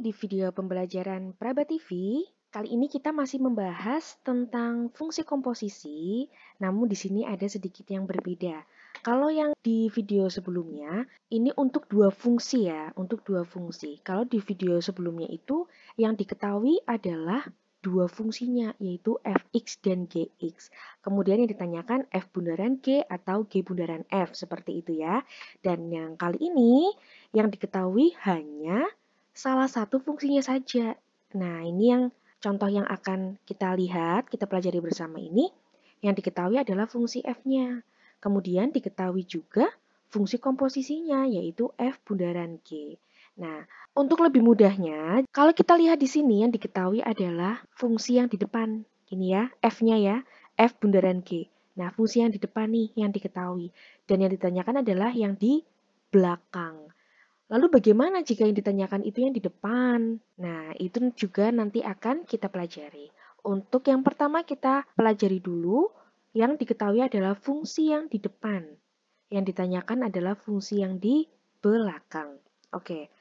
di video pembelajaran Praba TV. Kali ini kita masih membahas tentang fungsi komposisi, namun di sini ada sedikit yang berbeda. Kalau yang di video sebelumnya, ini untuk dua fungsi ya, untuk dua fungsi. Kalau di video sebelumnya itu, yang diketahui adalah dua fungsinya, yaitu fx dan gx. Kemudian yang ditanyakan f bundaran g atau g bundaran f, seperti itu ya. Dan yang kali ini, yang diketahui hanya salah satu fungsinya saja. Nah, ini yang contoh yang akan kita lihat, kita pelajari bersama ini, yang diketahui adalah fungsi f-nya. Kemudian diketahui juga fungsi komposisinya, yaitu f bundaran g. Nah, untuk lebih mudahnya, kalau kita lihat di sini yang diketahui adalah fungsi yang di depan. Ini ya, f-nya ya, f bundaran g. Nah, fungsi yang di depan nih yang diketahui. Dan yang ditanyakan adalah yang di belakang. Lalu bagaimana jika yang ditanyakan itu yang di depan? Nah, itu juga nanti akan kita pelajari. Untuk yang pertama kita pelajari dulu, yang diketahui adalah fungsi yang di depan. Yang ditanyakan adalah fungsi yang di belakang. Oke,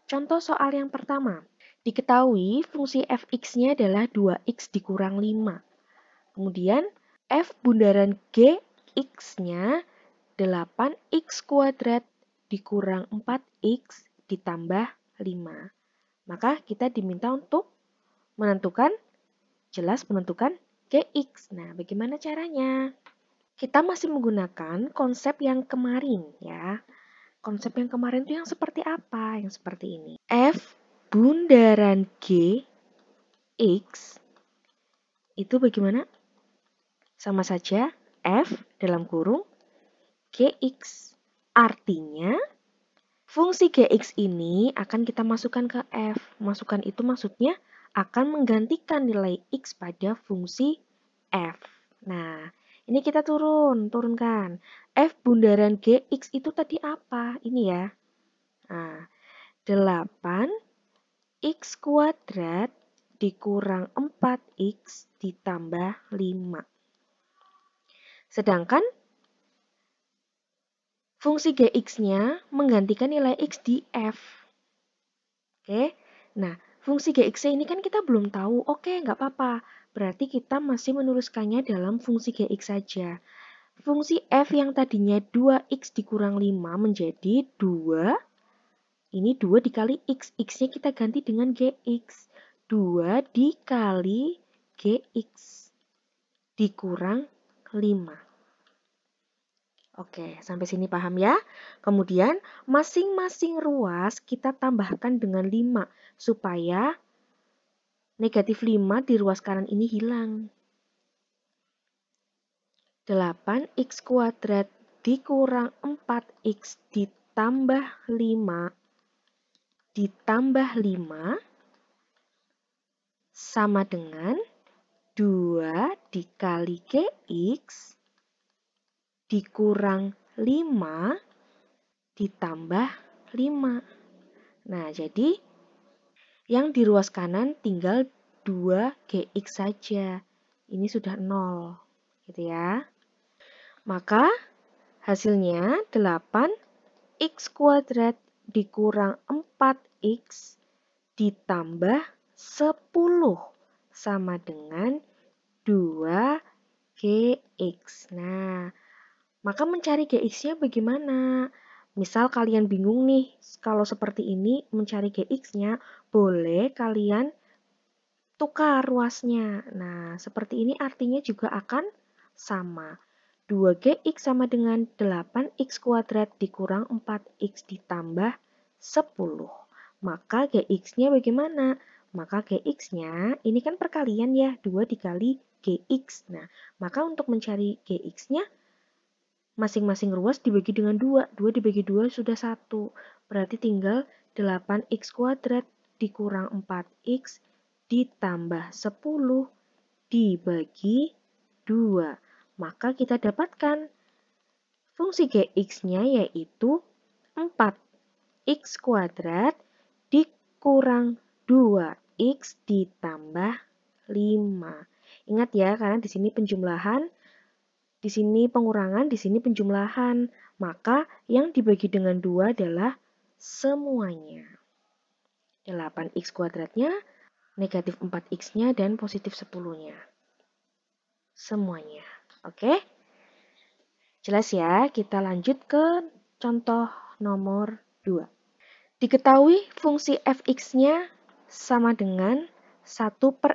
contoh soal yang pertama. Diketahui fungsi fx-nya adalah 2x dikurang 5. Kemudian f bundaran gx-nya 8x kuadrat dikurang 4x ditambah 5. Maka kita diminta untuk menentukan gx. Nah, bagaimana caranya? Kita masih menggunakan konsep yang kemarin ya. Konsep yang kemarin itu yang seperti apa? Yang seperti ini. F bundaran gx itu bagaimana? Sama saja F dalam kurung gx. Artinya fungsi gx ini akan kita masukkan ke f. Masukkan itu maksudnya akan menggantikan nilai x pada fungsi f. Nah, ini kita turunkan. F bundaran gx itu tadi apa? Ini ya. Nah, 8x kuadrat dikurang 4x ditambah 5. Sedangkan fungsi gx-nya menggantikan nilai x di f. Oke, nah fungsi gx ini kan kita belum tahu. Oke, nggak apa-apa. Berarti kita masih menuliskannya dalam fungsi gx saja. Fungsi f yang tadinya 2x dikurang 5 menjadi 2. Ini 2 dikali x. X-nya kita ganti dengan gx. 2 dikali gx dikurang 5. Oke, sampai sini paham ya? Kemudian, masing-masing ruas kita tambahkan dengan 5, supaya negatif 5 di ruas kanan ini hilang. 8x kuadrat dikurang 4x ditambah 5 sama dengan 2 dikali gx dikurang 5 ditambah 5. Nah, jadi yang di ruas kanan tinggal 2gx saja. Ini sudah 0, gitu ya. Maka hasilnya 8x kuadrat dikurang 4x ditambah 10 sama dengan 2gx. Nah, maka mencari gx-nya bagaimana? Misal kalian bingung nih, kalau seperti ini mencari gx-nya, boleh kalian tukar ruasnya. Nah, seperti ini artinya juga akan sama. 2gx sama dengan 8x kuadrat dikurang 4x ditambah 10. Maka gx-nya bagaimana? Maka gx-nya, ini kan perkalian ya, 2 dikali gx. Nah, maka untuk mencari gx-nya, masing-masing ruas dibagi dengan 2. 2 dibagi 2 sudah 1. Berarti tinggal 8x kuadrat dikurang 4x ditambah 10 dibagi 2. Maka kita dapatkan fungsi gx-nya yaitu 4x kuadrat dikurang 2x ditambah 5. Ingat ya, karena di sini penjumlahan, di sini pengurangan, di sini penjumlahan. Maka yang dibagi dengan 2 adalah semuanya. 8x kuadratnya, negatif 4x-nya, dan positif 10-nya. Semuanya. Oke? Jelas ya, kita lanjut ke contoh nomor 2. Diketahui fungsi fx-nya sama dengan 1/(x).